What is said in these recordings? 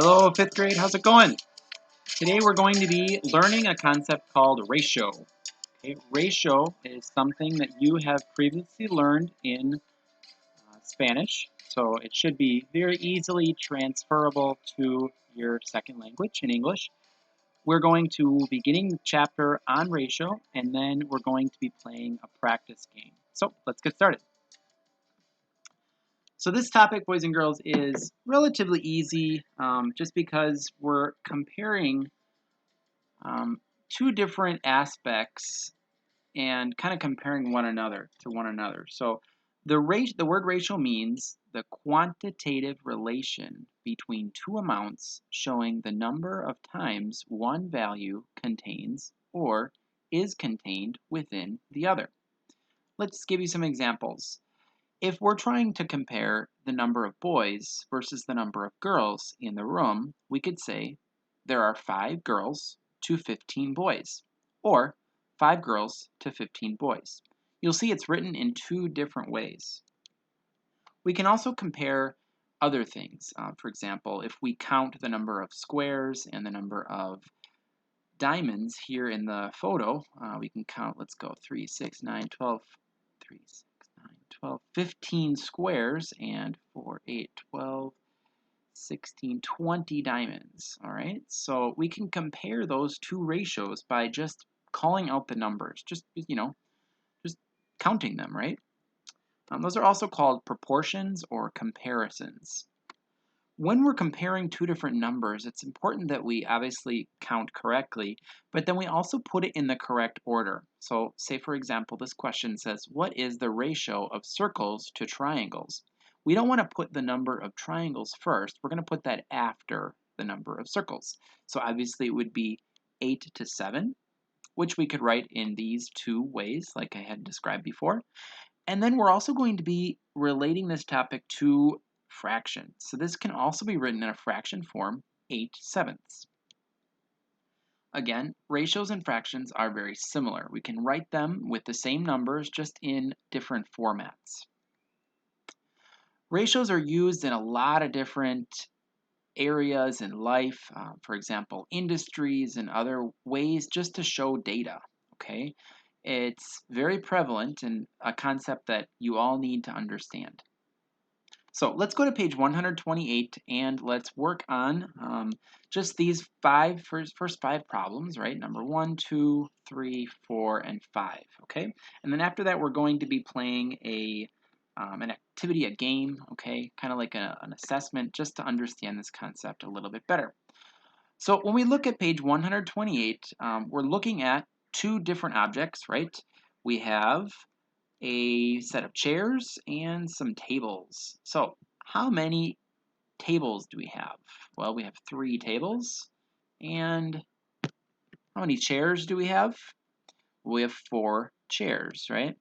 Hello, fifth grade. How's it going? Today we're going to be learning a concept called ratio. Okay, ratio is something that you have previously learned in Spanish, so it should be very easily transferable to your second language in English. We're going to be getting the chapter on ratio, and then we're going to be playing a practice game. So let's get started. So this topic, boys and girls, is relatively easy just because we're comparing two different aspects and kind of comparing one another to one another. So the word ratio means the quantitative relation between two amounts showing the number of times one value contains or is contained within the other. Let's give you some examples. If we're trying to compare the number of boys versus the number of girls in the room, we could say there are 5 girls to 15 boys, or 5 girls to 15 boys. You'll see it's written in two different ways. We can also compare other things. For example, if we count the number of squares and the number of diamonds here in the photo, we can count, let's go, 3, 6, 9, 12, 3, 6, 9, 12, 15 squares, and 4, 8, 12, 16, 20 diamonds. All right, so we can compare those two ratios by just calling out the numbers, just counting them, right? Those are also called proportions or comparisons. When we're comparing two different numbers, it's important that we obviously count correctly, but then we also put it in the correct order. So say, for example, this question says, what is the ratio of circles to triangles? We don't want to put the number of triangles first. We're going to put that after the number of circles. So obviously it would be 8 to 7, which we could write in these two ways, like I had described before. And then we're also going to be relating this topic to fractions. So this can also be written in a fraction form, 8/7. Again, ratios and fractions are very similar. We can write them with the same numbers, just in different formats. Ratios are used in a lot of different areas in life, for example, industries and other ways just to show data, okay? It's very prevalent and a concept that you all need to understand. So let's go to page 128 and let's work on just these first five problems, right? Number 1, 2, 3, 4, and 5, okay? And then after that, we're going to be playing an activity, a game, okay? Kind of like an assessment just to understand this concept a little bit better. So when we look at page 128, we're looking at two different objects, right? We have a set of chairs and some tables. So how many tables do we have? Well, we have 3 tables. And how many chairs do we have? We have 4 chairs, right?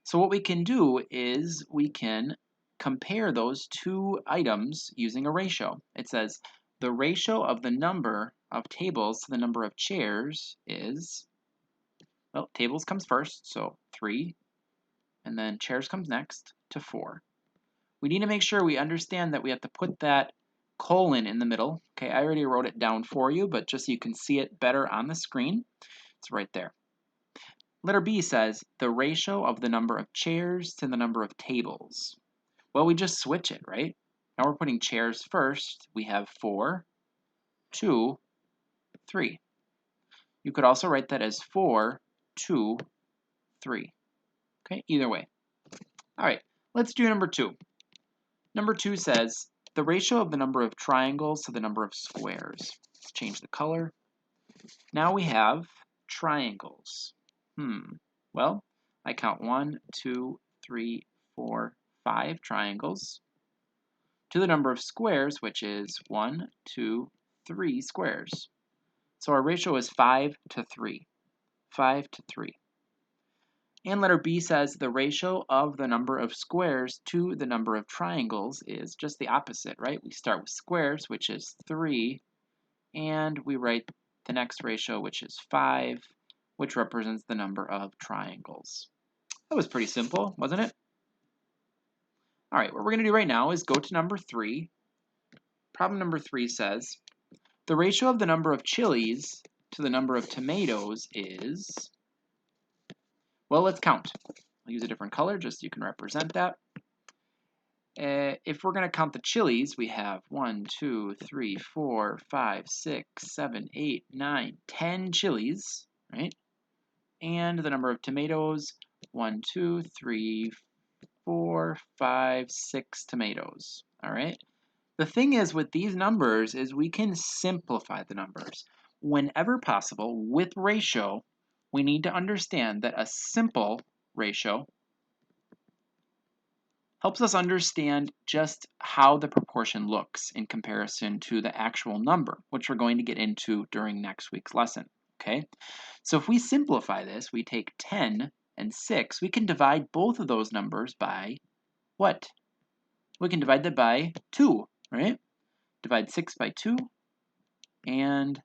So what we can do is we can compare those two items using a ratio. It says the ratio of the number of tables to the number of chairs is, well, tables comes first, so 3, and then chairs comes next to 4. We need to make sure we understand that we have to put that colon in the middle. Okay, I already wrote it down for you, but just so you can see it better on the screen, it's right there. Letter B says the ratio of the number of chairs to the number of tables. Well, we just switch it, right? Now we're putting chairs first. We have 4, 2, 3. You could also write that as 4, 2, 3. Okay, either way. All right, let's do number 2. Number 2 says the ratio of the number of triangles to the number of squares. Let's change the color. Now we have triangles. Well, I count 1, 2, 3, 4, 5 triangles to the number of squares, which is 1, 2, 3 squares. So our ratio is 5 to 3. 5 to 3. And letter B says the ratio of the number of squares to the number of triangles is just the opposite, right? We start with squares, which is 3, and we write the next ratio, which is 5, which represents the number of triangles. That was pretty simple, wasn't it? All right, what we're going to do right now is go to number 3, problem number 3 says, the ratio of the number of chilies to the number of tomatoes is, well, let's count. I'll use a different color just so you can represent that. If we're going to count the chilies, we have 1, 2, 3, 4, 5, 6, 7, 8, 9, 10 chilies, right? And the number of tomatoes, 1, 2, 3, 4, 5, 6 tomatoes, all right? The thing is with these numbers is we can simplify the numbers. Whenever possible, with ratio, we need to understand that a simple ratio helps us understand just how the proportion looks in comparison to the actual number, which we're going to get into during next week's lesson, okay? So if we simplify this, we take 10 and 6, we can divide both of those numbers by what? We can divide them by 2, right? Divide 6 by 2 and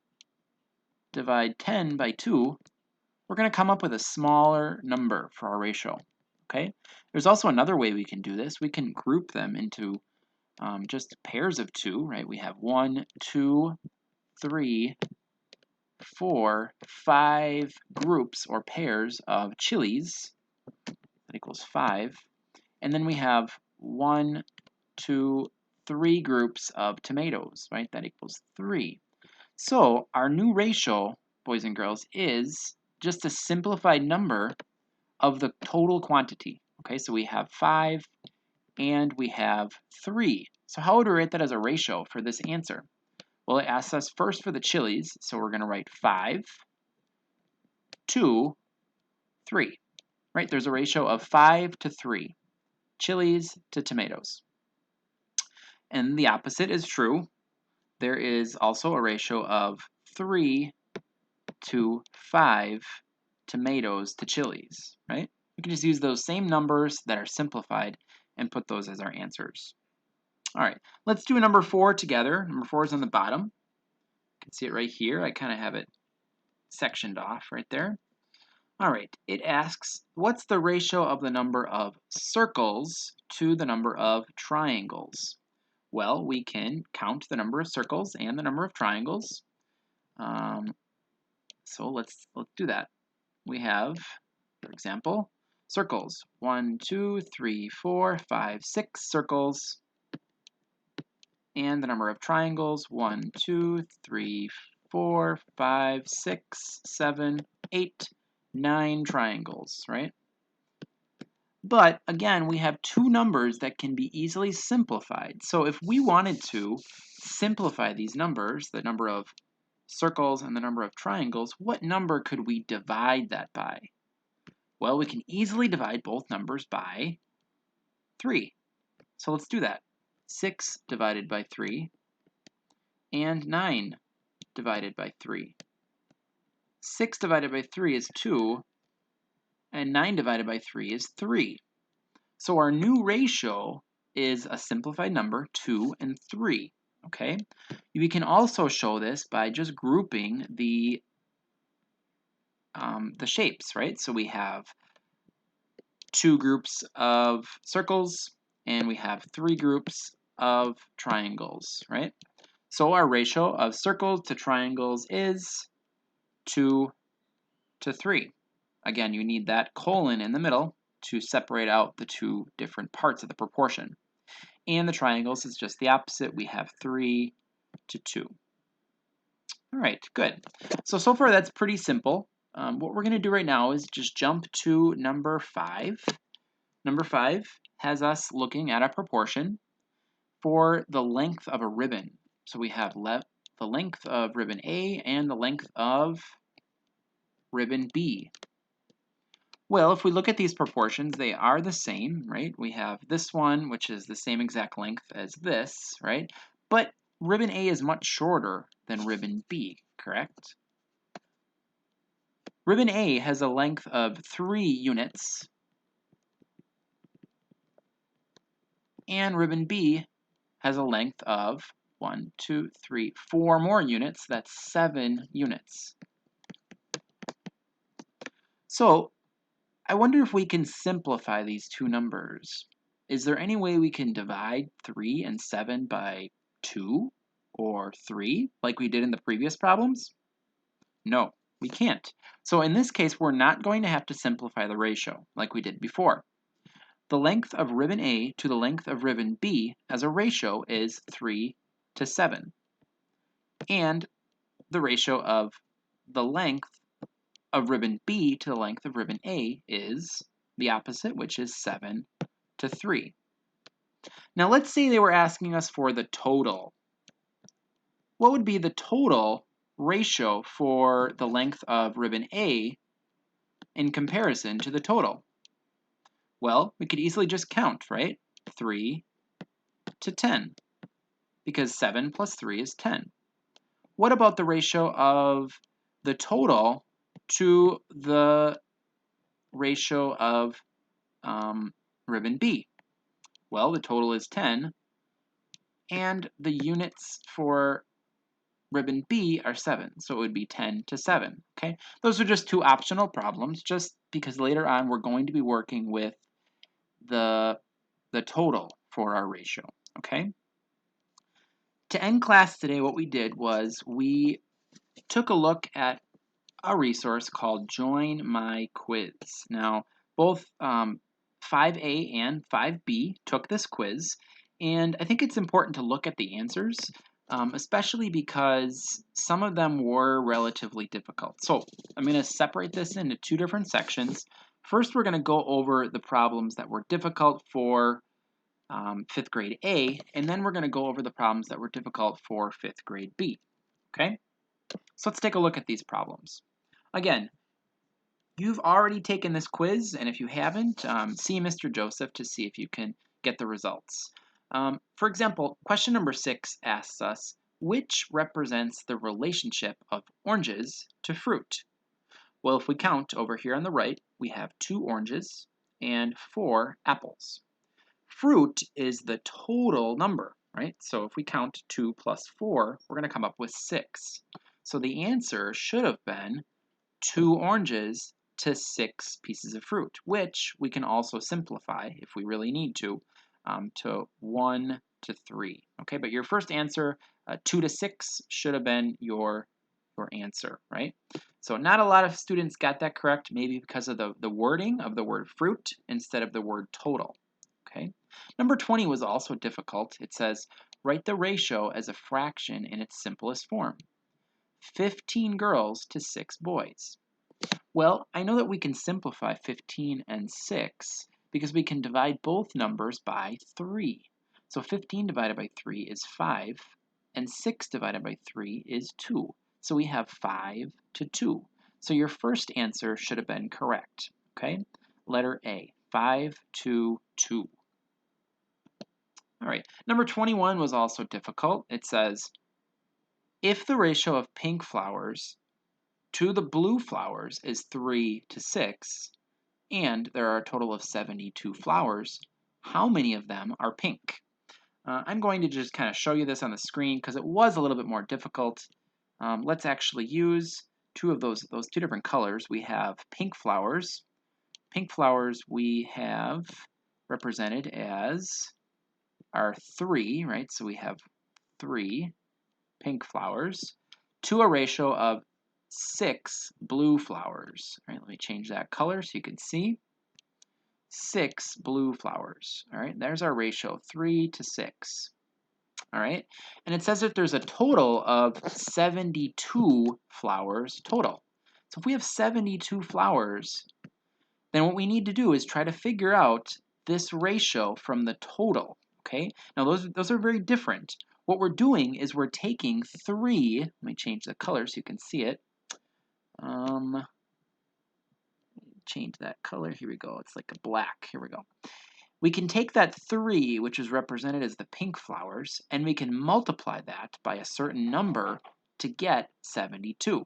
divide 10 by 2. We're going to come up with a smaller number for our ratio, okay? There's also another way we can do this. We can group them into just pairs of 2, right? We have 1, 2, 3, 4, 5 groups or pairs of chilies. That equals 5. And then we have 1, 2, 3 groups of tomatoes, right? That equals 3. So our new ratio, boys and girls, is just a simplified number of the total quantity. Okay, so we have 5 and we have 3. So how would we write that as a ratio for this answer? Well, it asks us first for the chilies, so we're going to write 5, 2, 3. Right, there's a ratio of 5 to 3. Chilies to tomatoes. And the opposite is true. There is also a ratio of 3 to 5 tomatoes to chilies, right? We can just use those same numbers that are simplified and put those as our answers. All right, let's do number 4 together. Number 4 is on the bottom. You can see it right here. I kind of have it sectioned off right there. All right, it asks, what's the ratio of the number of circles to the number of triangles? Well, we can count the number of circles and the number of triangles. So let's do that. We have, for example, circles. 1, 2, 3, 4, 5, 6 circles. And the number of triangles, 1, 2, 3, 4, 5, 6, 7, 8, 9 triangles, right? But again, we have two numbers that can be easily simplified. So if we wanted to simplify these numbers, the number of circles and the number of triangles, what number could we divide that by? Well, we can easily divide both numbers by 3. So let's do that. 6 divided by 3 and 9 divided by 3. 6 divided by 3 is 2 and 9 divided by 3 is 3. So our new ratio is a simplified number, 2 and 3. Okay? We can also show this by just grouping the shapes, right? So we have 2 groups of circles and we have 3 groups of triangles, right? So our ratio of circles to triangles is 2 to 3. Again, you need that colon in the middle to separate out the two different parts of the proportion. And the triangles is just the opposite. We have 3 to 2. All right, good. So far that's pretty simple. What we're going to do right now is just jump to number 5. Number 5 has us looking at a proportion for the length of a ribbon. So we have the length of ribbon A and the length of ribbon B. Well, if we look at these proportions, they are the same, right? We have this one, which is the same exact length as this, right? But ribbon A is much shorter than ribbon B, correct? Ribbon A has a length of 3 units, and ribbon B has a length of 1, 2, 3, 4 more units. That's 7 units. So I wonder if we can simplify these two numbers. Is there any way we can divide 3 and 7 by 2? or 3, like we did in the previous problems? No, we can't. So in this case, we're not going to have to simplify the ratio like we did before. The length of ribbon A to the length of ribbon B as a ratio is 3 to 7. And the ratio of the length of ribbon B to the length of ribbon A is the opposite, which is 7 to 3. Now let's say they were asking us for the total. What would be the total ratio for the length of ribbon A in comparison to the total? Well, we could easily just count, right? 3 to 10, because 7 plus 3 is 10. What about the ratio of the total to the ratio of ribbon B? Well, the total is 10, and the units for ribbon B are 7, so it would be 10 to 7, okay? Those are just two optional problems, just because later on we're going to be working with the total for our ratio, okay? To end class today, what we did was we took a look at a resource called Join My Quiz. Now, both 5A and 5B took this quiz, and I think it's important to look at the answers, especially because some of them were relatively difficult. So I'm going to separate this into two different sections. First, we're going to go over the problems that were difficult for 5th grade A, and then we're going to go over the problems that were difficult for 5th grade B. Okay? So let's take a look at these problems. Again, you've already taken this quiz, and if you haven't, see Mr. Joseph to see if you can get the results. For example, question number 6 asks us, which represents the relationship of oranges to fruit? Well, if we count over here on the right, we have 2 oranges and 4 apples. Fruit is the total number, right? So if we count 2 plus 4, we're going to come up with 6. So the answer should have been 2 oranges to 6 pieces of fruit, which we can also simplify if we really need to 1 to 3. Okay, but your first answer, 2 to 6, should have been your answer, right? So not a lot of students got that correct, maybe because of the wording of the word fruit instead of the word total. Okay. Number 20 was also difficult. It says, write the ratio as a fraction in its simplest form. 15 girls to 6 boys. Well, I know that we can simplify 15 and 6 because we can divide both numbers by 3. So 15 divided by 3 is 5, and 6 divided by 3 is 2. So we have 5 to 2. So your first answer should have been correct. Okay? Letter A, 5 to 2. All right, number 21 was also difficult. It says, if the ratio of pink flowers to the blue flowers is 3 to 6, and there are a total of 72 flowers, how many of them are pink? I'm going to just kind of show you this on the screen because it was a little bit more difficult. Let's actually use two of those two different colors. We have pink flowers. Pink flowers we have represented as our 3, right? So we have 3 pink flowers to a ratio of 6 blue flowers. All right, let me change that color so you can see. 6 blue flowers. All right, there's our ratio, 3 to 6. All right, and it says that there's a total of 72 flowers total. So if we have 72 flowers, then what we need to do is try to figure out this ratio from the total. Okay, now those are very different. What we're doing is we're taking 3, let me change the color so you can see it. Change that color, here we go, it's like a black, here we go. We can take that 3, which is represented as the pink flowers, and we can multiply that by a certain number to get 72.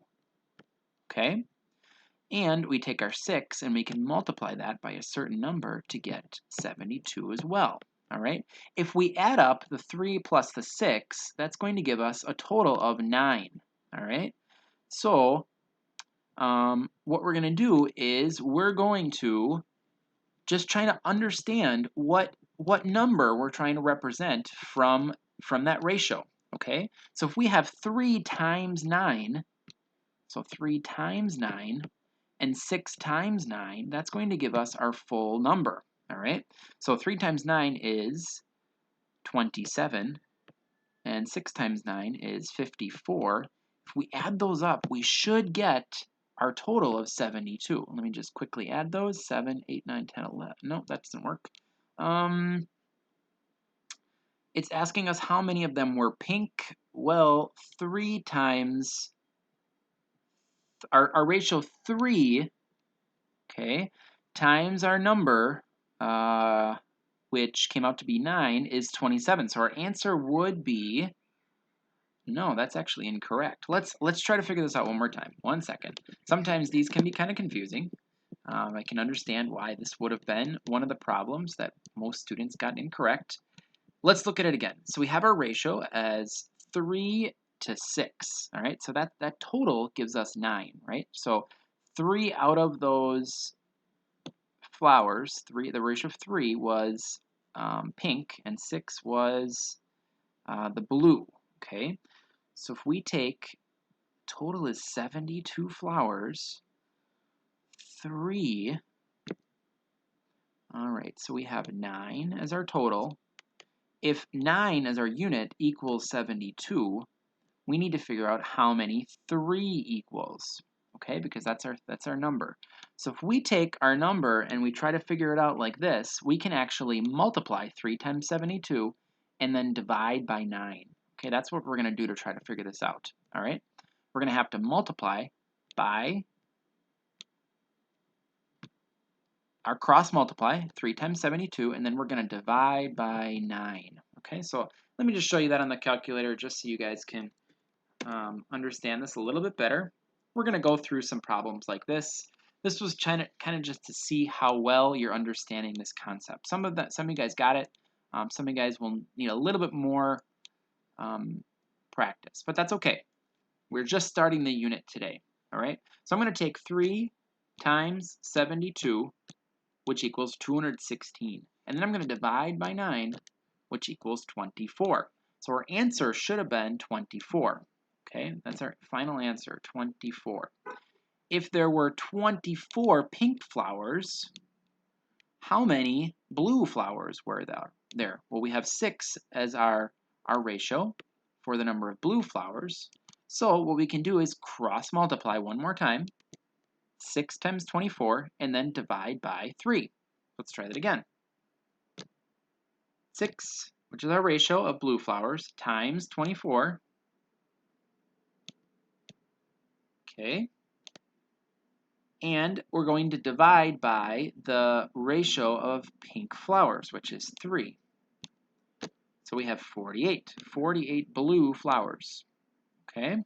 Okay? And we take our 6 and we can multiply that by a certain number to get 72 as well. All right? If we add up the 3 plus the 6, that's going to give us a total of 9. All right? So what we're going to do is we're going to just try to understand what number we're trying to represent from that ratio. okay? So if we have 3 times 9, so 3 times 9, and 6 times 9, that's going to give us our full number, all right? So 3 times 9 is 27, and 6 times 9 is 54. If we add those up, we should get our total of 72. Let me just quickly add those. 7, 8, 9, 10, 11. No, that doesn't work. It's asking us how many of them were pink. Well, 3 times, our ratio 3, okay, times our number, which came out to be 9, is 27. So our answer would be, no, that's actually incorrect. Let's try to figure this out one more time. 1 second. Sometimes these can be kind of confusing. I can understand why this would have been one of the problems that most students got incorrect. Let's look at it again. So we have our ratio as 3 to 6, all right? So that total gives us 9, right? So 3 out of those flowers, the ratio of 3 was pink, and 6 was the blue, okay? So if we take, total is 72 flowers, 3, all right, so we have 9 as our total. If 9 as our unit equals 72, we need to figure out how many 3 equals, okay? Because that's our number. So if we take our number and we try to figure it out like this, we can actually multiply 3 times 72 and then divide by 9. Okay, that's what we're going to do to try to figure this out, all right? We're going to have to multiply by our cross multiply, 3 times 72, and then we're going to divide by 9. Okay, so let me just show you that on the calculator just so you guys can understand this a little bit better. We're going to go through some problems like this. This was kind of just to see how well you're understanding this concept. Some of you guys got it. Some of you guys will need a little bit more practice, but that's okay. We're just starting the unit today, all right? So I'm going to take 3 times 72, which equals 216. And then I'm going to divide by 9, which equals 24. So our answer should have been 24. Okay, that's our final answer, 24. If there were 24 pink flowers, how many blue flowers were there? Well, we have 6 as our ratio for the number of blue flowers. So what we can do is cross multiply one more time, 6 times 24, and then divide by 3. Let's try that again. 6, which is our ratio of blue flowers, times 24. Okay. And we're going to divide by the ratio of pink flowers, which is 3. So we have 48. 48 blue flowers. Okay.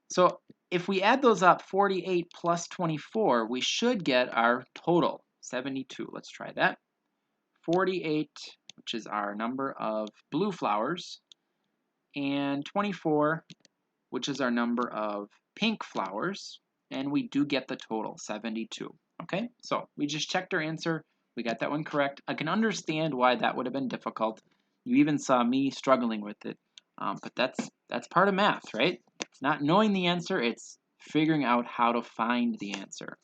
So if we add those up, 48 plus 24, we should get our total, 72. Let's try that. 48, which is our number of blue flowers, and 24, which is our number of pink flowers, and we do get the total, 72. Okay, so we just checked our answer. We got that one correct. I can understand why that would have been difficult. You even saw me struggling with it, but that's part of math, right? It's not knowing the answer, it's figuring out how to find the answer.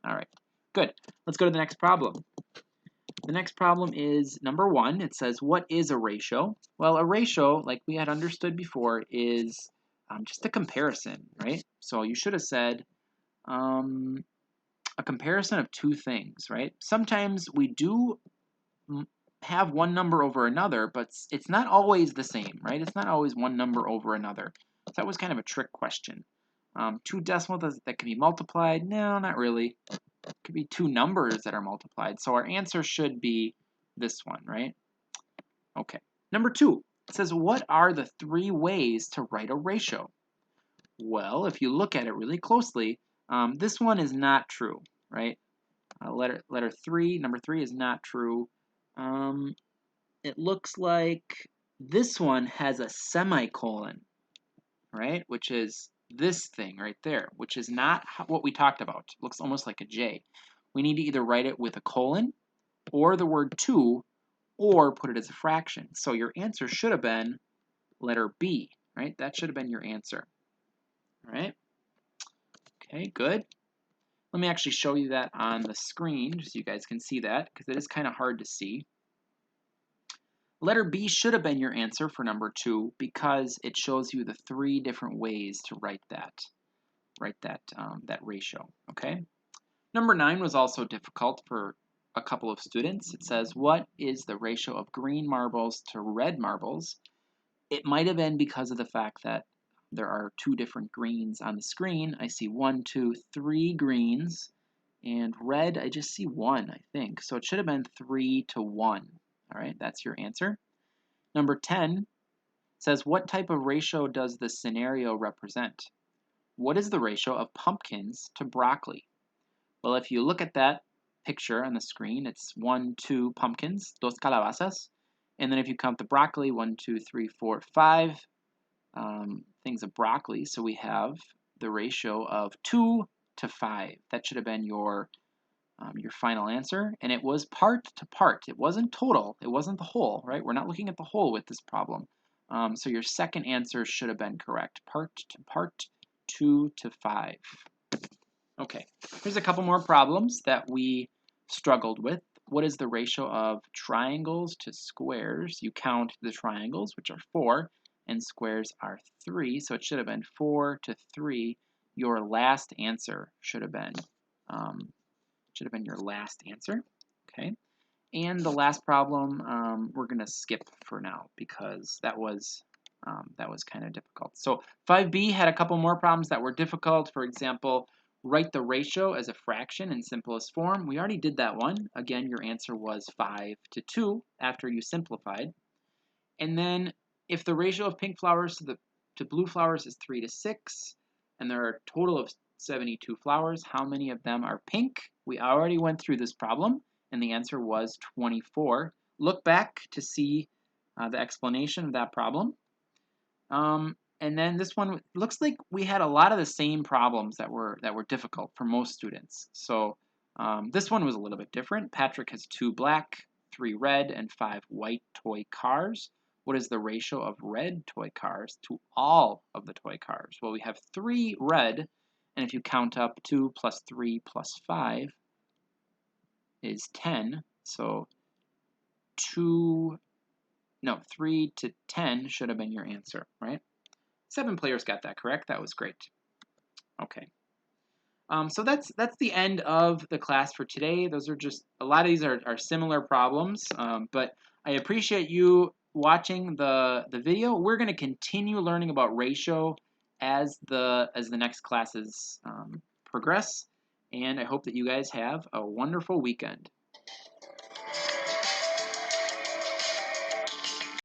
All right, good. Let's go to the next problem. The next problem is number 1. It says, what is a ratio? Well, a ratio, like we had understood before, is just a comparison, right? So you should have said a comparison of two things, right? Sometimes we do have one number over another, but it's not always the same, right? It's not always one number over another. So that was kind of a trick question. 2 decimals that can be multiplied? No, not really. It could be 2 numbers that are multiplied. So our answer should be this one, right? Okay. Number 2, it says, what are the 3 ways to write a ratio? Well, if you look at it really closely, this one is not true, right? Letter 3, number 3 is not true. It looks like this one has a semicolon, right? Which is this thing right there, which is not what we talked about. It looks almost like a J. We need to either write it with a colon or the word 2 or put it as a fraction. So your answer should have been Letter B, right? That should have been your answer. All right? Okay, good. Let me actually show you that on the screen just so you guys can see that, because it is kind of hard to see. Letter B should have been your answer for number 2 because it shows you the 3 different ways to write that ratio, okay? Number 9 was also difficult for a couple of students. It says, what is the ratio of green marbles to red marbles? It might have been because of the fact that there are 2 different greens on the screen. I see 1, 2, 3 greens, and red, I just see 1, I think. So it should have been 3 to 1. All right, that's your answer. Number 10 says, what type of ratio does the scenario represent? What is the ratio of pumpkins to broccoli? Well, if you look at that picture on the screen, it's 1, 2 pumpkins, dos calabazas. And then if you count the broccoli, 1, 2, 3, 4, 5 things of broccoli. So we have the ratio of 2 to 5. That should have been your final answer. And it was part to part. It wasn't total. It wasn't the whole, right? We're not looking at the whole with this problem. So your second answer should have been correct. Part to part, 2 to 5. Okay, here's a couple more problems that we struggled with. What is the ratio of triangles to squares? You count the triangles, which are 4, and squares are 3, so it should have been 4 to 3. Your last answer should have been your last answer. Okay, and the last problem we're going to skip for now because that was kind of difficult. So 5B had a couple more problems that were difficult. For example, write the ratio as a fraction in simplest form. We already did that one. Again, your answer was 5 to 2 after you simplified. And then if the ratio of pink flowers to blue flowers is 3 to 6, and there are a total of 72 flowers, how many of them are pink? We already went through this problem, and the answer was 24. Look back to see the explanation of that problem. And then this one looks like we had a lot of the same problems that were difficult for most students. So this one was a little bit different. Patrick has 2 black, 3 red, and 5 white toy cars. What is the ratio of red toy cars to all of the toy cars? Well, we have 3 red, and if you count up 2 plus 3 plus 5 is 10. So 3 to 10 should have been your answer, right? 7 players got that correct. That was great. Okay. So that's the end of the class for today. Those are just, a lot of these are similar problems, but I appreciate you watching the video. We're going to continue learning about ratio as the next classes progress, and I hope that you guys have a wonderful weekend.